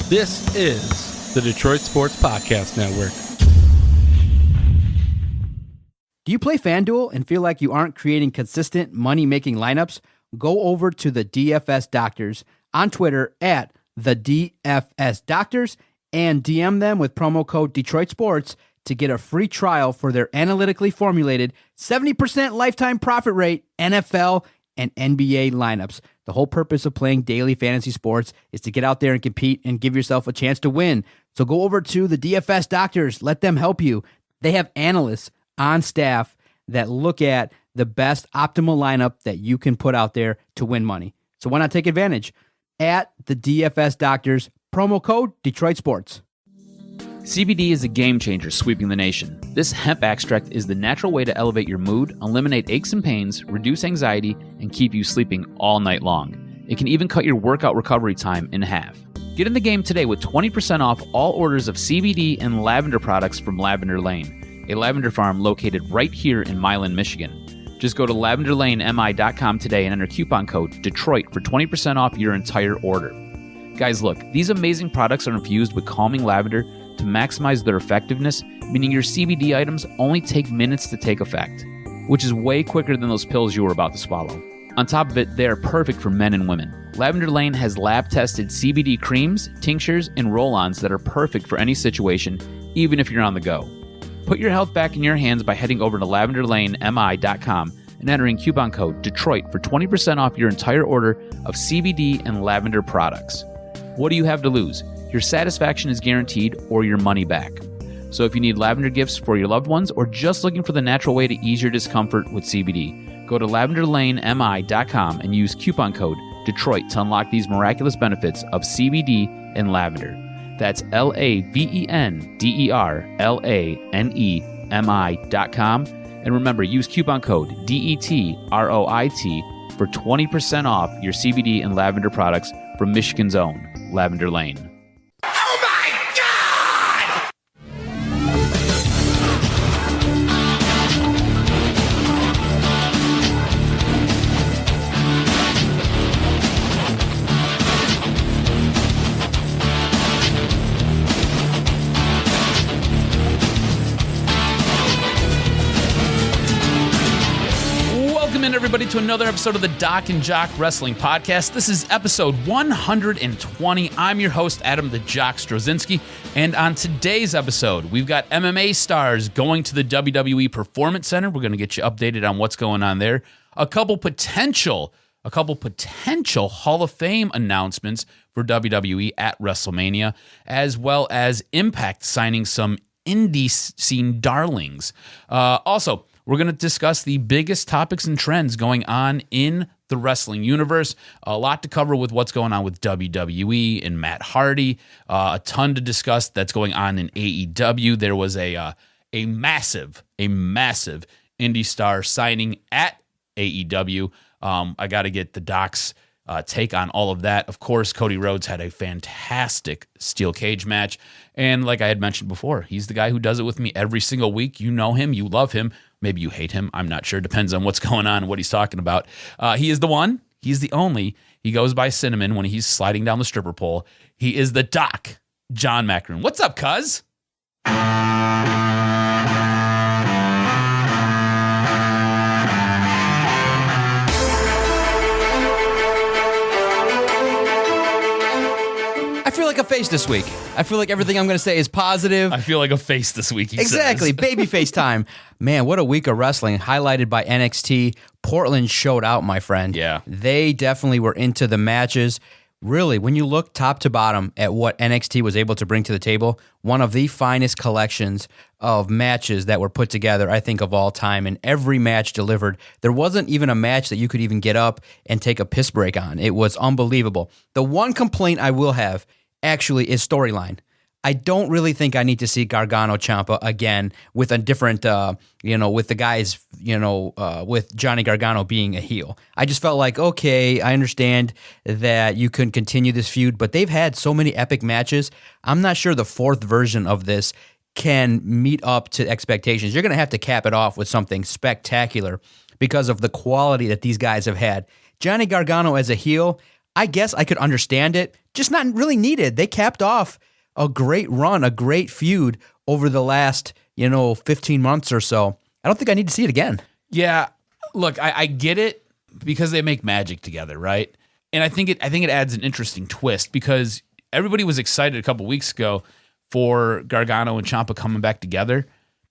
This is the Detroit Sports Podcast Network. Do you play FanDuel and feel like you aren't creating consistent money-making lineups? Go over to the DFS Doctors on Twitter at the DFS Doctors and DM them with promo code Detroit Sports to get a free trial for their analytically formulated 70% lifetime profit rate NFL and NBA lineups. The whole purpose of playing daily fantasy sports is to get out there and compete and give yourself a chance to win. So go over to the DFS Doctors. Let them help you. They have analysts on staff that look at the best optimal lineup that you can put out there to win money. So why not take advantage? At the DFS Doctors, promo code Detroit Sports. CBD is a game changer sweeping the nation. This hemp extract is the natural way to elevate your mood, eliminate aches and pains, reduce anxiety, and keep you sleeping all night long. It can even cut your workout recovery time in half. Get in the game today with 20% off all orders of CBD and lavender products from Lavender Lane, a lavender farm located right here in Milan, Michigan. Just go to lavenderlanemi.com today and enter coupon code Detroit for 20% off your entire order. Guys, look, these amazing products are infused with calming lavender to maximize their effectiveness, meaning your CBD items only take minutes to take effect, which is way quicker than those pills you were about to swallow. On top of it, they are perfect for men and women. Lavender Lane has lab-tested CBD creams, tinctures, and roll-ons that are perfect for any situation, even if you're on the go. Put your health back in your hands by heading over to lavenderlanemi.com and entering coupon code Detroit for 20% off your entire order of CBD and lavender products. What do you have to lose? Your satisfaction is guaranteed or your money back. So if you need lavender gifts for your loved ones or just looking for the natural way to ease your discomfort with CBD, go to lavenderlanemi.com and use coupon code Detroit to unlock these miraculous benefits of CBD and lavender. That's lavenderlanemi.com. And remember, use coupon code DETROIT for 20% off your CBD and lavender products from Michigan's own Lavender Lane. Everybody to another episode of the DocNJock Wrestling Podcast. This is episode 120. I'm your host, Adam the Jock Strozinski, and on today's episode, we've got MMA stars going to the WWE Performance Center. We're going to get you updated on what's going on there. A couple potential Hall of Fame announcements for WWE at WrestleMania, as well as Impact signing some indie scene darlings. Also, we're going to discuss the biggest topics and trends going on in the wrestling universe. A lot to cover with what's going on with WWE and Matt Hardy. A ton to discuss that's going on in AEW. There was a massive indie star signing at AEW. I got to get the Doc's take on all of that. Of course, Cody Rhodes had a fantastic steel cage match. And like I had mentioned before, he's the guy who does it with me every single week. You know him. You love him. Maybe you hate him. I'm not sure. Depends on what's going on and what he's talking about. He is the one. He's the only. He goes by Cinnamon when he's sliding down the stripper pole. He is the Doc, John Macaroon. What's up, cuz? I feel like a face this week. I feel like everything I'm going to say is positive. I feel like a face this week, he Exactly. says. Baby face time. Man, what a week of wrestling, highlighted by NXT. Portland showed out, my friend. Yeah. They definitely were into the matches. Really, when you look top to bottom at what NXT was able to bring to the table, one of the finest collections of matches that were put together, I think, of all time, and every match delivered. There wasn't even a match that you could even get up and take a piss break on. It was unbelievable. The one complaint I will have, actually, is storyline. I don't really think I need to see Gargano Ciampa again with a different, with the guys, with Johnny Gargano being a heel. I just felt like, okay, I understand that you couldn't continue this feud, but they've had so many epic matches. I'm not sure the fourth version of this can meet up to expectations. You're going to have to cap it off with something spectacular because of the quality that these guys have had. Johnny Gargano as a heel, I guess I could understand it, just not really needed. They capped off a great run, a great feud over the last, 15 months or so. I don't think I need to see it again. Yeah, look, I get it because they make magic together, right? And I think it adds an interesting twist because everybody was excited a couple weeks ago for Gargano and Ciampa coming back together.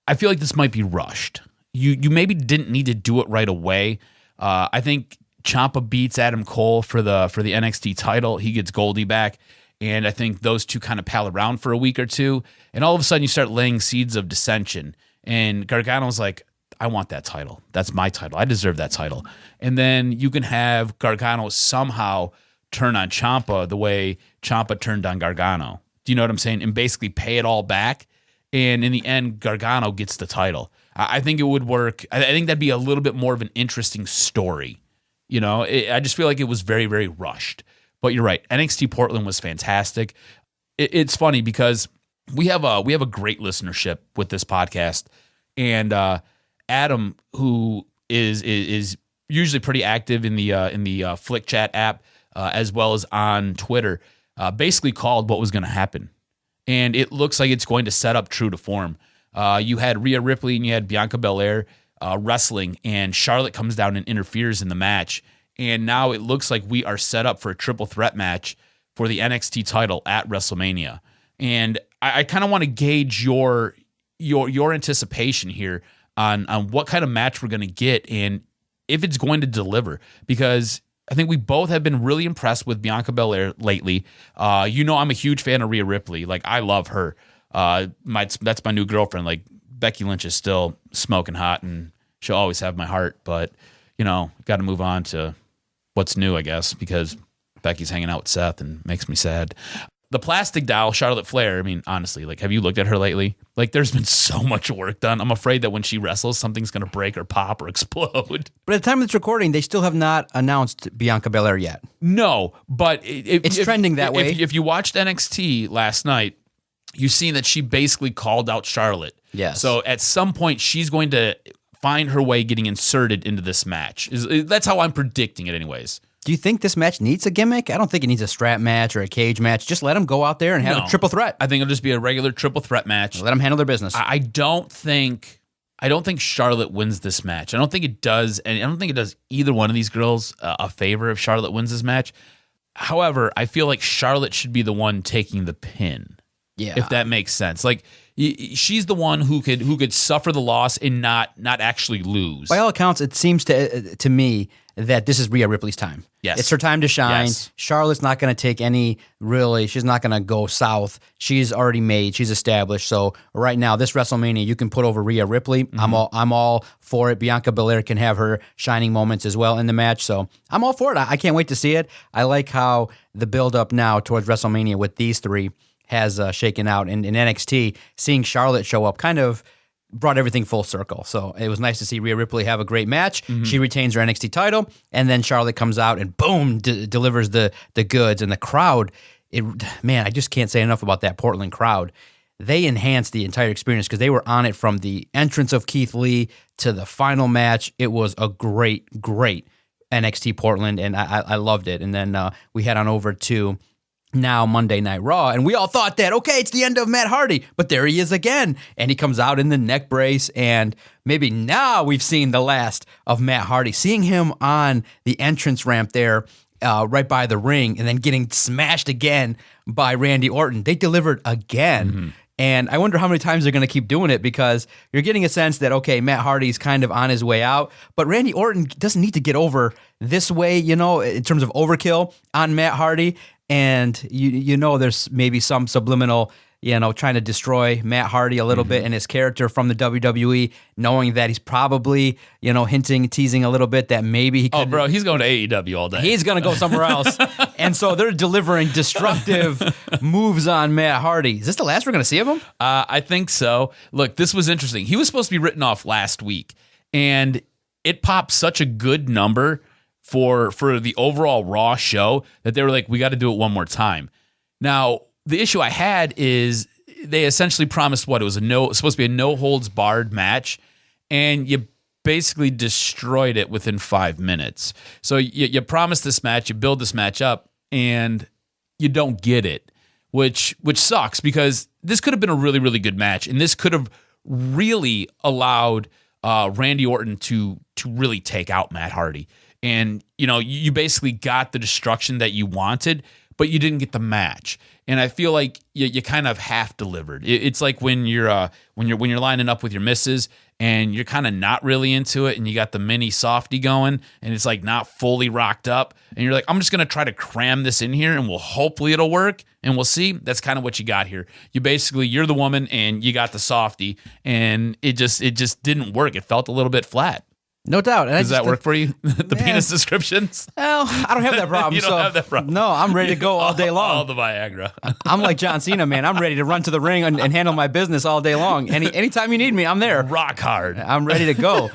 I feel like this might be rushed. You maybe didn't need to do it right away. I think Ciampa beats Adam Cole for the NXT title. He gets Goldie back, and I think those two kind of pal around for a week or two, and all of a sudden you start laying seeds of dissension. And Gargano's like, I want that title. That's my title. I deserve that title. And then you can have Gargano somehow turn on Ciampa the way Ciampa turned on Gargano. Do you know what I'm saying? And basically pay it all back. And in the end, Gargano gets the title. I think it would work. I think that'd be a little bit more of an interesting story. I just feel like it was very, very rushed. But you're right. NXT Portland was fantastic. It's funny because we have a great listenership with this podcast. And Adam, who is usually pretty active in the Flick Chat app, as well as on Twitter, basically called what was going to happen. And it looks like it's going to set up true to form. You had Rhea Ripley and you had Bianca Belair wrestling, and Charlotte comes down and interferes in the match. And now it looks like we are set up for a triple threat match for the NXT title at WrestleMania. And I kind of want to gauge your anticipation here on what kind of match we're going to get and if it's going to deliver, because I think we both have been really impressed with Bianca Belair lately. I'm a huge fan of Rhea Ripley. Like, I love her. That's my new girlfriend. Like, Becky Lynch is still smoking hot, and she'll always have my heart. But, got to move on to what's new, I guess, because Becky's hanging out with Seth and makes me sad. The plastic doll, Charlotte Flair, I mean, honestly, like, have you looked at her lately? Like, there's been so much work done. I'm afraid that when she wrestles, something's going to break or pop or explode. But at the time of this recording, they still have not announced Bianca Belair yet. No, but it's trending that way. If you watched NXT last night, you've seen that she basically called out Charlotte. Yes. So at some point, she's going to find her way getting inserted into this match. That's how I'm predicting it anyways. Do you think this match needs a gimmick? I don't think it needs a strap match or a cage match. Just let them go out there and have a triple threat. I think it'll just be a regular triple threat match. Let them handle their business. I don't think Charlotte wins this match. I don't think it does, and I don't think it does either one of these girls a favor if Charlotte wins this match. However, I feel like Charlotte should be the one taking the pin. Yeah, if that makes sense. Like, she's the one who could suffer the loss and not actually lose. By all accounts, it seems to me that this is Rhea Ripley's time. Yes. It's her time to shine. Yes. Charlotte's not going to take she's not going to go south. She's already made, she's established. So right now, this WrestleMania, you can put over Rhea Ripley. Mm-hmm. I'm all for it. Bianca Belair can have her shining moments as well in the match. So I'm all for it. I can't wait to see it. I like how the build up now towards WrestleMania with these three has shaken out. And in NXT, seeing Charlotte show up kind of brought everything full circle. So it was nice to see Rhea Ripley have a great match. Mm-hmm. She retains her NXT title, and then Charlotte comes out and boom, delivers the goods. And the crowd, I just can't say enough about that Portland crowd. They enhanced the entire experience because they were on it from the entrance of Keith Lee to the final match. It was a great, great NXT Portland, and I loved it. And then we head on over to now Monday Night Raw, and we all thought that, okay, it's the end of Matt Hardy, but there he is again, and he comes out in the neck brace, and maybe now we've seen the last of Matt Hardy. Seeing him on the entrance ramp there, right by the ring, and then getting smashed again by Randy Orton. They delivered again. Mm-hmm. And I wonder how many times they're going to keep doing it, because you're getting a sense that, okay, Matt Hardy's kind of on his way out, but Randy Orton doesn't need to get over this way, in terms of overkill on Matt Hardy. And there's maybe some subliminal, trying to destroy Matt Hardy a little bit and his character from the WWE, knowing that he's probably, teasing a little bit that maybe he could. Oh, bro, he's going to AEW all day. He's going to go somewhere else. And so they're delivering destructive moves on Matt Hardy. Is this the last we're going to see of him? I think so. Look, this was interesting. He was supposed to be written off last week, and it popped such a good number for the overall Raw show that they were like, we got to do it one more time. Now, the issue I had is they essentially promised what? It was supposed to be a no holds barred match, and you basically destroyed it within 5 minutes. So you promised this match, you build this match up, and you don't get it, which sucks because this could have been a really, really good match, and this could have really allowed Randy Orton to really take out Matt Hardy. And, you basically got the destruction that you wanted, but you didn't get the match. And I feel like you kind of half delivered. It's like when you're lining up with your missus and you're kind of not really into it, and you got the mini softy going, and it's like not fully rocked up, and you're like, I'm just gonna try to cram this in here, and hopefully it'll work, and we'll see. That's kind of what you got here. You're the woman, and you got the softy, and it just didn't work. It felt a little bit flat. No doubt. And Does that work for you? The penis descriptions? Well, I don't have that problem. You don't have that problem. No, I'm ready to go all day long. All the Viagra. I'm like John Cena, man. I'm ready to run to the ring and handle my business all day long. Anytime you need me, I'm there. Rock hard. I'm ready to go.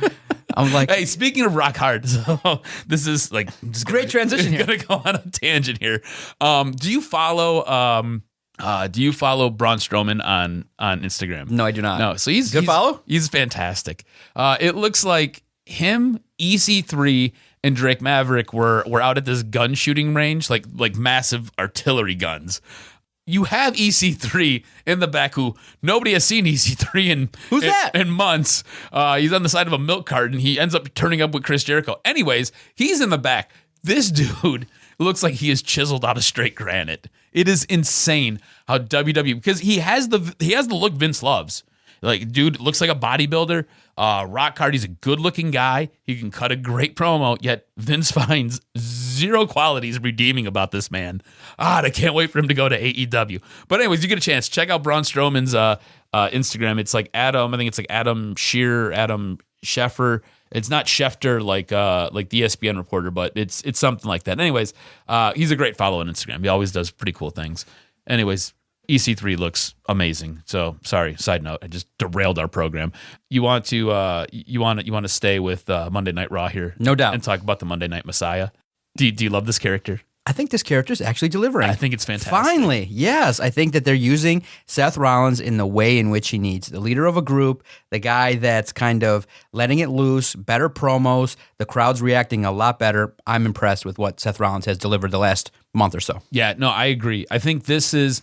I'm like, hey, speaking of rock hard, so this is like just great transition here. Gonna go on a tangent here. Do you follow Braun Strowman on Instagram? No, I do not. No, so he's follow. He's fantastic. It looks like him, EC3, and Drake Maverick were out at this gun shooting range, like massive artillery guns. You have EC3 in the back, who nobody has seen EC3 in months. He's on the side of a milk carton. He ends up turning up with Chris Jericho. Anyways, he's in the back. This dude looks like he is chiseled out of straight granite. It is insane how WWE, because he has the look Vince loves. Like, dude looks like a bodybuilder. Rock hard. He's a good-looking guy. He can cut a great promo, yet Vince finds zero qualities redeeming about this man. I can't wait for him to go to AEW. But anyways, you get a chance. Check out Braun Strowman's Instagram. It's like Adam. I think it's like Adam Shearer, Adam Scheffer. It's not Schefter like the ESPN reporter, but it's something like that. Anyways, he's a great follow on Instagram. He always does pretty cool things. Anyways, EC3 looks amazing. So sorry, side note, I just derailed our program. You want to stay with Monday Night Raw here, no doubt, and talk about the Monday Night Messiah. Do you love this character? I think this character is actually delivering. I think it's fantastic. Finally, yes. I think that they're using Seth Rollins in the way in which he needs. The leader of a group, the guy that's kind of letting it loose, better promos, the crowd's reacting a lot better. I'm impressed with what Seth Rollins has delivered the last month or so. Yeah, no, I agree. I think this is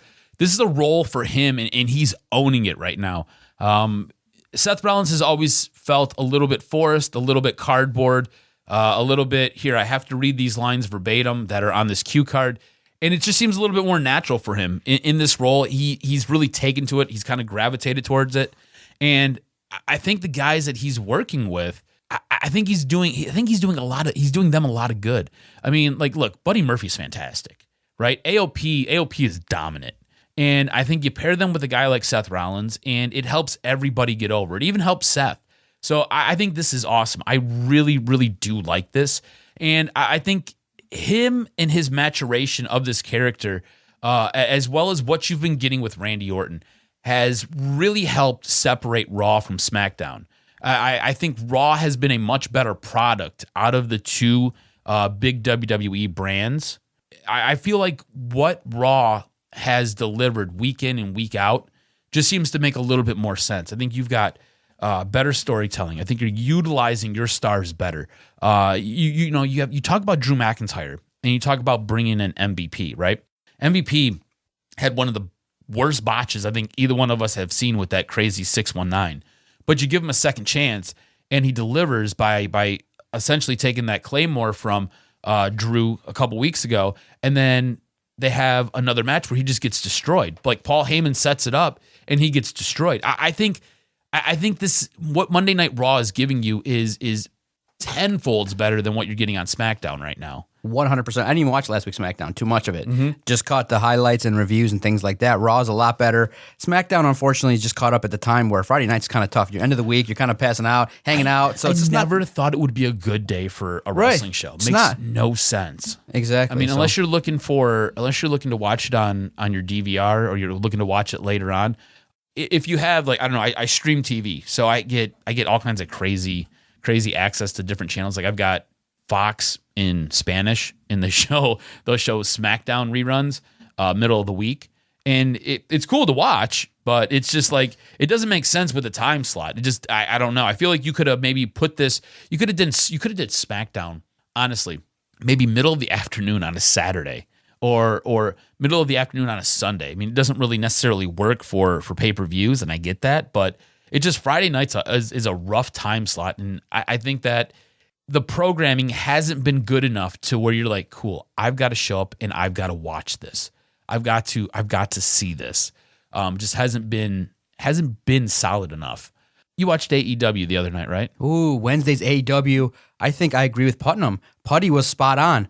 a role for him, and he's owning it right now. Seth Rollins has always felt a little bit forced, a little bit cardboard, a little bit, here, I have to read these lines verbatim that are on this cue card. And it just seems a little bit more natural for him in this role. He's really taken to it. He's kind of gravitated towards it. And I think the guys that he's working with, I think he's doing them a lot of good. I mean, like, look, Buddy Murphy's fantastic, right? AOP is dominant. And I think you pair them with a guy like Seth Rollins, and it helps everybody get over. It even helps Seth. So I think this is awesome. I really, really do like this. And I think him and his maturation of this character, as well as what you've been getting with Randy Orton, has really helped separate Raw from SmackDown. I think Raw has been a much better product out of the two big WWE brands. I feel like what Raw has delivered week in and week out just seems to make a little bit more sense. I think you've got better storytelling. I think you're utilizing your stars better. You talk about Drew McIntyre and you talk about bringing in MVP, right? MVP had one of the worst botches I think either one of us have seen with that crazy 619. But you give him a second chance and he delivers by essentially taking that Claymore from Drew a couple weeks ago, and then they have another match where he just gets destroyed. Like Paul Heyman sets it up and he gets destroyed. I think this, what Monday Night Raw is giving you is tenfolds better than what you're getting on SmackDown right now. 100%. I didn't even watch last week's SmackDown. Too much of it. Mm-hmm. Just caught the highlights and reviews and things like that. Raw is a lot better. SmackDown, unfortunately, is just caught up at the time where Friday night's kind of tough. You're end of the week, you're kind of passing out, hanging out. So it's just never thought it would be a good day for a wrestling show. It makes no sense. Exactly. I mean, unless you're looking to watch it on your DVR or you're looking to watch it later on. If you have, like, I don't know, I stream TV, so I get all kinds of crazy access to different channels. Like I've got Fox in Spanish in those show SmackDown reruns middle of the week, and it's cool to watch, but it's just like it doesn't make sense with the time slot. It just I don't know. I feel like you could have maybe put this. You could have did SmackDown, honestly, maybe middle of the afternoon on a Saturday or middle of the afternoon on a Sunday. I mean, it doesn't really necessarily work for pay-per-views, and I get that, but it just Friday nights is a rough time slot, and I think that the programming hasn't been good enough to where you're like, cool, I've got to show up and I've got to watch this. I've got to see this. Just hasn't been solid enough. You watched AEW the other night, right? Ooh, Wednesday's AEW. I think I agree with Putnam. Putty was spot on.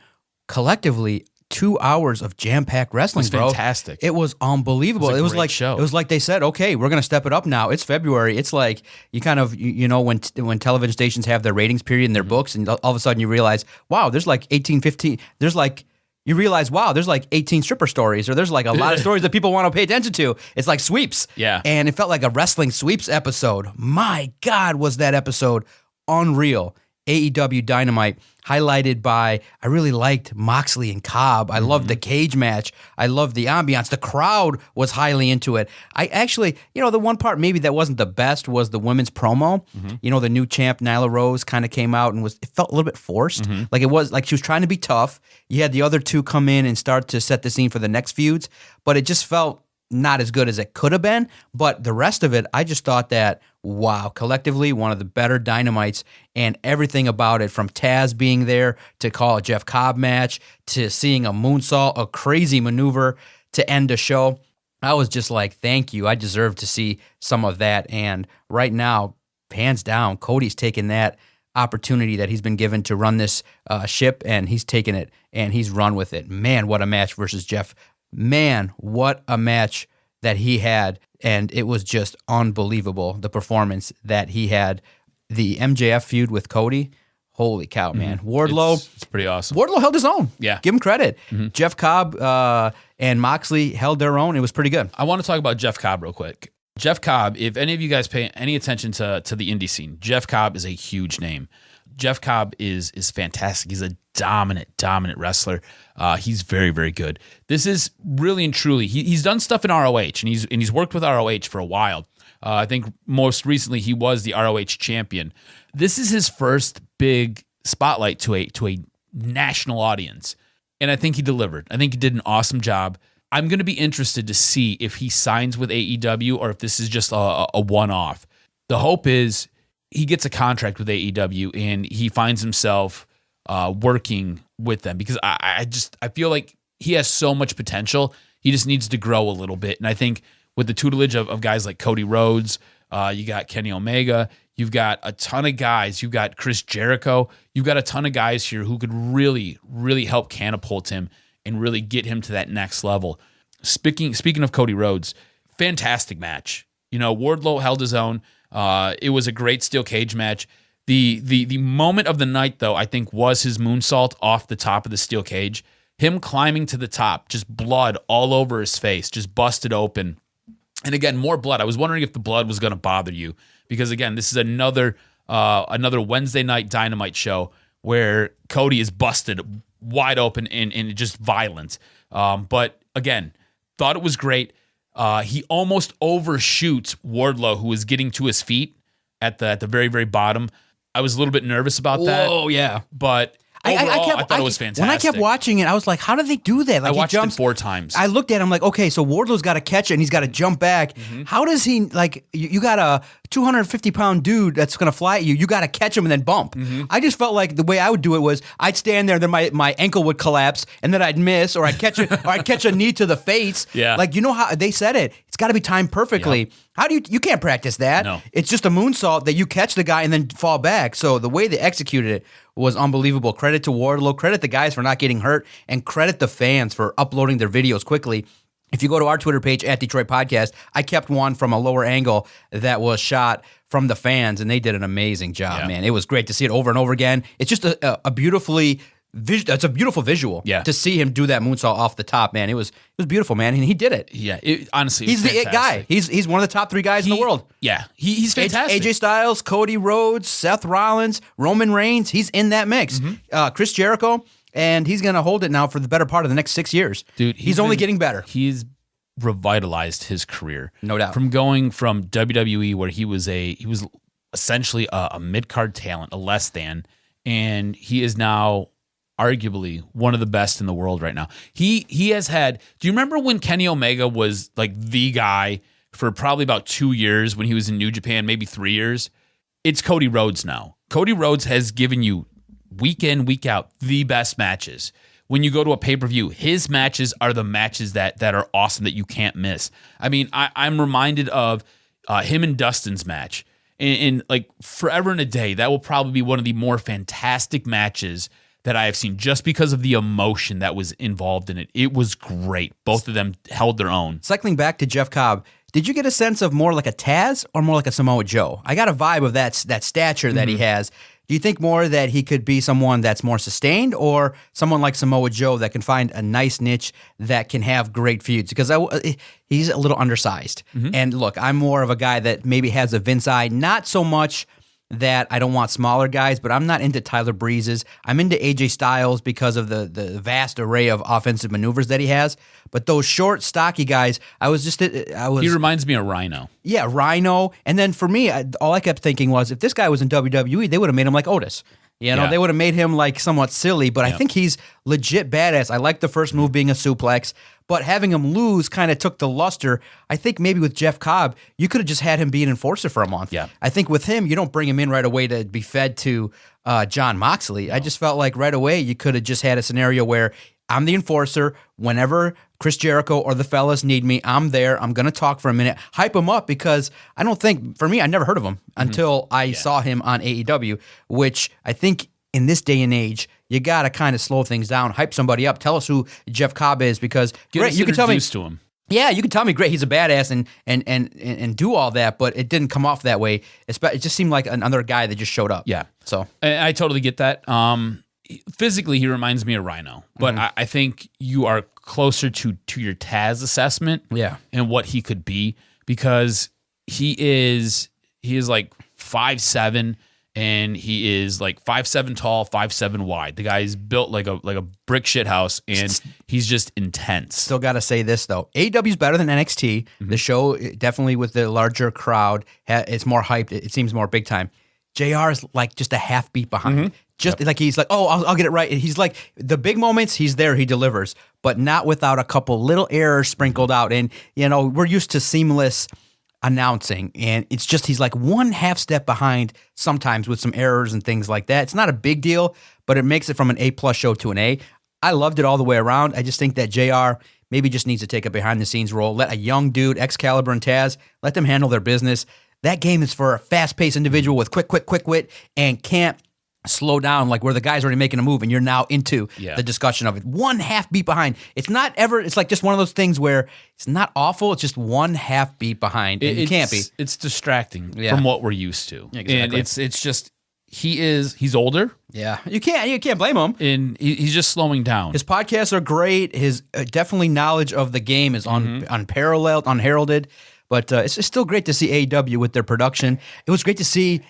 Collectively, 2 hours of jam-packed wrestling, It was fantastic. It was unbelievable. It was a great like show. It was like they said, okay, we're going to step it up now. It's February. It's like you kind of, you know, when television stations have their ratings period in their books, and all of a sudden you realize, wow, there's like 18, 15, there's like, you realize, wow, there's like 18 stripper stories, or there's like a lot of stories that people want to pay attention to. It's like sweeps. Yeah. And it felt like a wrestling sweeps episode. My God, was that episode unreal. AEW Dynamite, highlighted by, I really liked Moxley and Cobb. I loved the cage match. I loved the ambiance. The crowd was highly into it. I actually, you know, the one part maybe that wasn't the best was the women's promo. You know, the new champ, Nyla Rose, kind of came out and it felt a little bit forced. Like it was like she was trying to be tough. You had the other two come in and start to set the scene for the next feuds, but it just felt not as good as it could have been. But the rest of it, I just thought that, wow, collectively, one of the better Dynamites, and everything about it, from Taz being there to call a Jeff Cobb match to seeing a moonsault, a crazy maneuver to end a show. I was just like, thank you. I deserve to see some of that. And right now, hands down, Cody's taken that opportunity that he's been given to run this ship, and he's taken it and he's run with it. Man, what a match versus Jeff. Man, what a match that he had. And it was just unbelievable, the performance that he had. The MJF feud with Cody, holy cow, man. Wardlow. It's pretty awesome. Wardlow held his own. Yeah. Give him credit. Jeff Cobb and Moxley held their own. It was pretty good. I want to talk about Jeff Cobb real quick. Jeff Cobb, if any of you guys pay any attention to the indie scene, Jeff Cobb is a huge name. Jeff Cobb is fantastic. He's a dominant wrestler. He's very, very good. This is really and truly, he's done stuff in ROH, and he's worked with ROH for a while. I think most recently he was the ROH champion. This is his first big spotlight to a national audience, and I think he delivered. I think he did an awesome job. I'm going to be interested to see if he signs with AEW or if this is just a one-off. The hope is he gets a contract with AEW and he finds himself working with them, because I feel like he has so much potential. He just needs to grow a little bit. And I think with the tutelage of guys like Cody Rhodes, you got Kenny Omega, you've got a ton of guys, you've got Chris Jericho, you've got a ton of guys here who could really, really help catapult him and really get him to that next level. Speaking of Cody Rhodes, fantastic match. You know, Wardlow held his own. It was a great steel cage match. The moment of the night, though, I think was his moonsault off the top of the steel cage. Him climbing to the top, just blood all over his face, just busted open. And again, more blood. I was wondering if the blood was going to bother you, because again, this is another Wednesday night Dynamite show where Cody is busted wide open and just violent. But again, thought it was great. He almost overshoots Wardlow, who is getting to his feet at the very, very bottom. I was a little bit nervous about that. Oh, yeah. But overall, I thought it was fantastic. When I kept watching it, I was like, how did they do that? Like, I watched it 4 times. I looked at him like, okay, so Wardlow's got to catch it and he's got to jump back. How does he, like, you got a 250-pound dude that's going to fly at you. You got to catch him and then bump. I just felt like the way I would do it was I'd stand there, then my ankle would collapse, and then I'd miss, or I'd catch a knee to the face. Yeah. Like, you know how they said it. It's got to be timed perfectly. Yep. How do you can't practice that. No. It's just a moonsault that you catch the guy and then fall back. So the way they executed it was unbelievable. Credit to Wardlow, credit the guys for not getting hurt, and credit the fans for uploading their videos quickly. If you go to our Twitter page, @Detroit Podcast, I kept one from a lower angle that was shot from the fans, and they did an amazing job, man. It was great to see it over and over again. It's just a beautifully... It's a beautiful visual to see him do that moonsault off the top, man. It was beautiful, man, and he did it. Yeah, honestly, he's the it guy. He's one of the top 3 guys in the world. Yeah, he's fantastic. AJ Styles, Cody Rhodes, Seth Rollins, Roman Reigns. He's in that mix. Chris Jericho, and he's going to hold it now for the better part of the next 6 years. Dude, he's only getting better. He's revitalized his career, no doubt. From going from WWE, where he was essentially a mid-card talent, a less than, and he is now arguably one of the best in the world right now. He has had. Do you remember when Kenny Omega was like the guy for probably about 2 years when he was in New Japan, maybe 3 years? It's Cody Rhodes now. Cody Rhodes has given you week in, week out the best matches. When you go to a pay-per-view, his matches are the matches that are awesome that you can't miss. I mean, I'm reminded of him and Dustin's match. In like Forever and a Day, that will probably be one of the more fantastic matches that I have seen just because of the emotion that was involved in it. It was great. Both of them held their own. Cycling back to Jeff Cobb, did you get a sense of more like a Taz or more like a Samoa Joe? I got a vibe of that stature that he has. Do you think more that he could be someone that's more sustained or someone like Samoa Joe that can find a nice niche that can have great feuds? Because he's a little undersized. And look, I'm more of a guy that maybe has a Vince eye, not so much that I don't want smaller guys, but I'm not into Tyler Breezes. I'm into AJ Styles because of the vast array of offensive maneuvers that he has. But those short, stocky guys, He reminds me of Rhino. Yeah, Rhino. And then for me, all I kept thinking was, if this guy was in WWE, they would have made him like Otis. You know, they would have made him like somewhat silly, but I think he's legit badass. I like the first move being a suplex, but having him lose kind of took the luster. I think maybe with Jeff Cobb, you could have just had him be an enforcer for a month. Yeah. I think with him, you don't bring him in right away to be fed to John Moxley. No. I just felt like right away you could have just had a scenario where I'm the enforcer. Whenever Chris Jericho or the fellas need me, I'm there. I'm going to talk for a minute, hype him up, because I don't think, for me, I never heard of him until I saw him on AEW, which I think in this day and age, you got to kind of slow things down, hype somebody up, tell us who Jeff Cobb is, because great, you can tell me to him. Yeah, you can tell me, great, he's a badass and do all that, but it didn't come off that way. It just seemed like another guy that just showed up. Yeah. So I totally get that. Physically, he reminds me of Rhino, but I think you are closer to your Taz assessment, and what he could be, because he is like 5'7", and he is like 5'7" tall, 5'7" wide. The guy is built like a brick shit house, and he's just intense. Still got to say this though, AEW is better than NXT. The show definitely with the larger crowd, it's more hyped. It seems more big time. JR is like just a half beat behind. Just like he's like, oh, I'll get it right. He's like, the big moments, he's there, he delivers, but not without a couple little errors sprinkled out. And, you know, we're used to seamless announcing, and it's just he's like one half step behind sometimes with some errors and things like that. It's not a big deal, but it makes it from an A+ show to an A. I loved it all the way around. I just think that JR maybe just needs to take a behind-the-scenes role. Let a young dude, Excalibur and Taz, let them handle their business. That game is for a fast-paced individual with quick wit and can't slow down like where the guy's already making a move and you're now into the discussion of it. One half beat behind. It's not ever, it's like just one of those things where it's not awful, it's just one half beat behind. And it can't be. It's distracting from what we're used to. Exactly. And it's just, he's older. Yeah. You can't blame him. And he's just slowing down. His podcasts are great. His definitely knowledge of the game is unparalleled, unheralded. But it's still great to see AEW with their production. It was great to see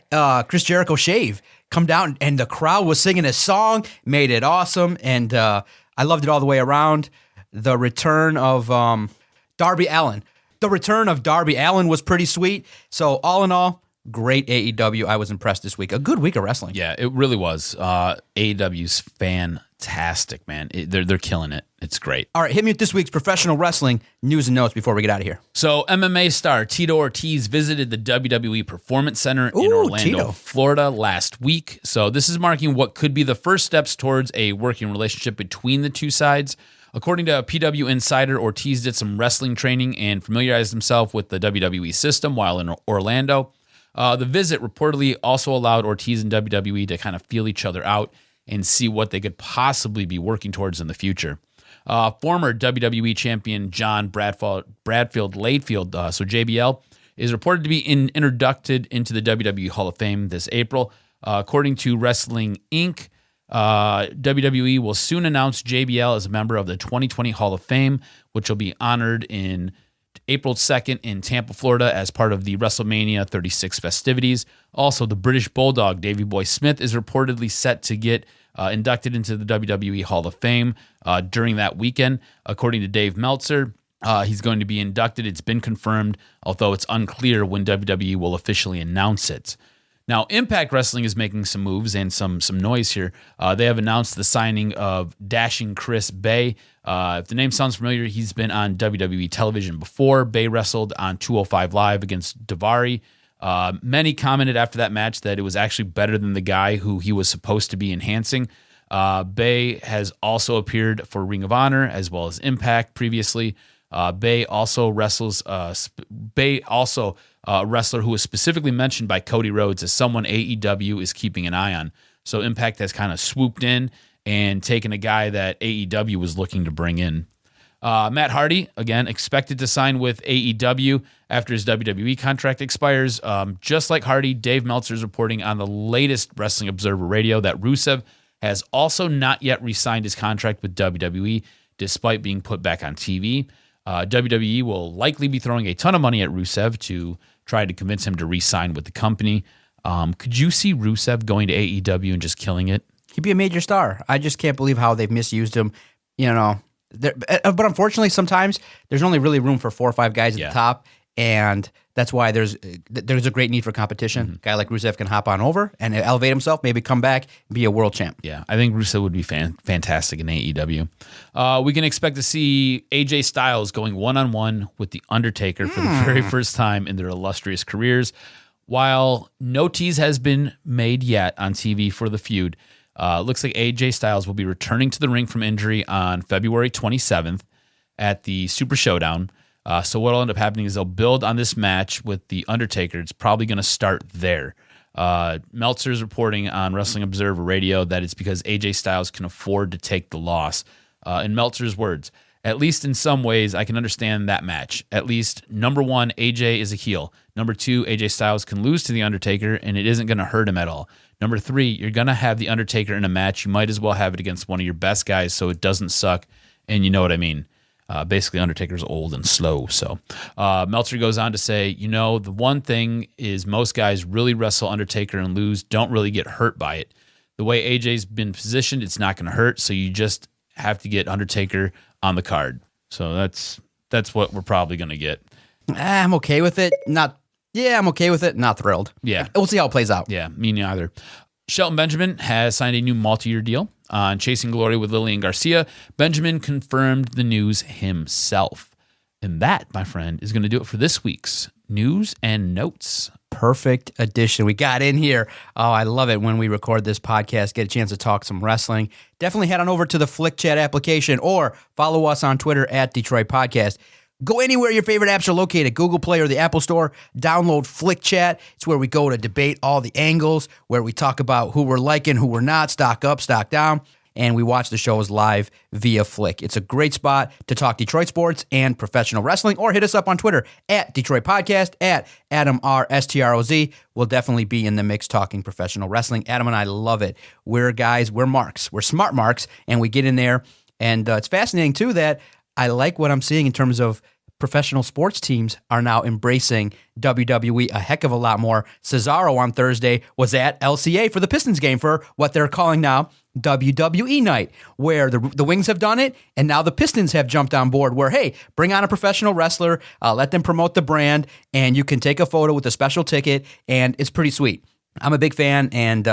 Chris Jericho shave, come down, and the crowd was singing his song, made it awesome, and I loved it all the way around. The return of Darby Allin. The return of Darby Allin was pretty sweet. So all in all, great AEW. I was impressed this week. A good week of wrestling. Yeah, it really was. AEW's fantastic, man. They're killing it. It's great. All right, hit me with this week's professional wrestling news and notes before we get out of here. So MMA star Tito Ortiz visited the WWE Performance Center in Orlando, Florida last week. So this is marking what could be the first steps towards a working relationship between the two sides. According to a PW Insider, Ortiz did some wrestling training and familiarized himself with the WWE system while in Orlando. The visit reportedly also allowed Ortiz and WWE to kind of feel each other out and see what they could possibly be working towards in the future. Former WWE champion John Bradfield Layfield, so JBL, is reported to be inducted into the WWE Hall of Fame this April. According to Wrestling Inc., WWE will soon announce JBL as a member of the 2020 Hall of Fame, which will be honored in April 2nd in Tampa, Florida, as part of the WrestleMania 36 festivities. Also, the British Bulldog, Davey Boy Smith, is reportedly set to get inducted into the WWE Hall of Fame during that weekend. According to Dave Meltzer, he's going to be inducted. It's been confirmed, although it's unclear when WWE will officially announce it. Now, Impact Wrestling is making some moves and some noise here. They have announced the signing of Dashing Chris Bay. If the name sounds familiar, he's been on WWE television before. Bay wrestled on 205 Live against Daivari. Many commented after that match that it was actually better than the guy who he was supposed to be enhancing. Bay has also appeared for Ring of Honor as well as Impact previously. Bay also wrestles. Bay also a wrestler who was specifically mentioned by Cody Rhodes as someone AEW is keeping an eye on. So Impact has kind of swooped in and taken a guy that AEW was looking to bring in. Matt Hardy, again, expected to sign with AEW after his WWE contract expires. Just like Hardy, Dave Meltzer is reporting on the latest Wrestling Observer Radio that Rusev has also not yet re-signed his contract with WWE, despite being put back on TV. WWE will likely be throwing a ton of money at Rusev to try to convince him to re-sign with the company. Could you see Rusev going to AEW and just killing it? He'd be a major star. I just can't believe how they've misused him. But unfortunately, sometimes there's only really room for 4 or 5 guys at the top, and that's why there's a great need for competition. Mm-hmm. A guy like Rusev can hop on over and elevate himself, maybe come back and be a world champ. Yeah, I think Rusev would be fantastic in AEW. We can expect to see AJ Styles going one-on-one with The Undertaker for the very first time in their illustrious careers. While no tease has been made yet on TV for the feud, looks like AJ Styles will be returning to the ring from injury on February 27th at the Super Showdown. So what will end up happening is they'll build on this match with The Undertaker. It's probably going to start there. Meltzer's reporting on Wrestling Observer Radio that it's because AJ Styles can afford to take the loss. In Meltzer's words, at least in some ways, I can understand that match. At least, number 1, AJ is a heel. Number 2, AJ Styles can lose to The Undertaker, and it isn't going to hurt him at all. Number 3, you're going to have The Undertaker in a match. You might as well have it against one of your best guys so it doesn't suck, and you know what I mean. Basically, Undertaker's old and slow. So Meltzer goes on to say, the one thing is most guys really wrestle Undertaker and lose, don't really get hurt by it. The way AJ's been positioned, it's not going to hurt, so you just have to get Undertaker on the card. So that's what we're probably going to get. I'm okay with it. I'm okay with it. Not thrilled. Yeah. We'll see how it plays out. Yeah, me neither. Shelton Benjamin has signed a new multi-year deal on Chasing Glory with Lillian Garcia. Benjamin confirmed the news himself. And that, my friend, is going to do it for this week's News and Notes. Perfect addition. We got in here. Oh, I love it when we record this podcast, get a chance to talk some wrestling. Definitely head on over to the Flick Chat application or follow us on Twitter at Detroit Podcast. Go anywhere your favorite apps are located, Google Play or the Apple Store. Download Flick Chat. It's where we go to debate all the angles, where we talk about who we're liking, who we're not, stock up, stock down, and we watch the shows live via Flick. It's a great spot to talk Detroit sports and professional wrestling, or hit us up on Twitter at Detroit Podcast, at Adam R. STROZ. We'll definitely be in the mix talking professional wrestling. Adam and I love it. We're marks. We're smart marks, and we get in there. And it's fascinating, too, that I like what I'm seeing in terms of professional sports teams are now embracing WWE a heck of a lot more. Cesaro on Thursday was at LCA for the Pistons game for what they're calling now WWE night, where the Wings have done it, and now the Pistons have jumped on board where, hey, bring on a professional wrestler, let them promote the brand, and you can take a photo with a special ticket, and it's pretty sweet. I'm a big fan, and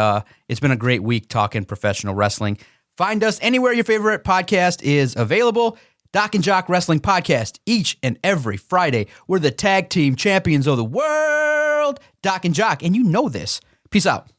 it's been a great week talking professional wrestling. Find us anywhere your favorite podcast is available. DocNJock Wrestling Podcast, each and every Friday. We're the tag team champions of the world, DocNJock, and you know this. Peace out.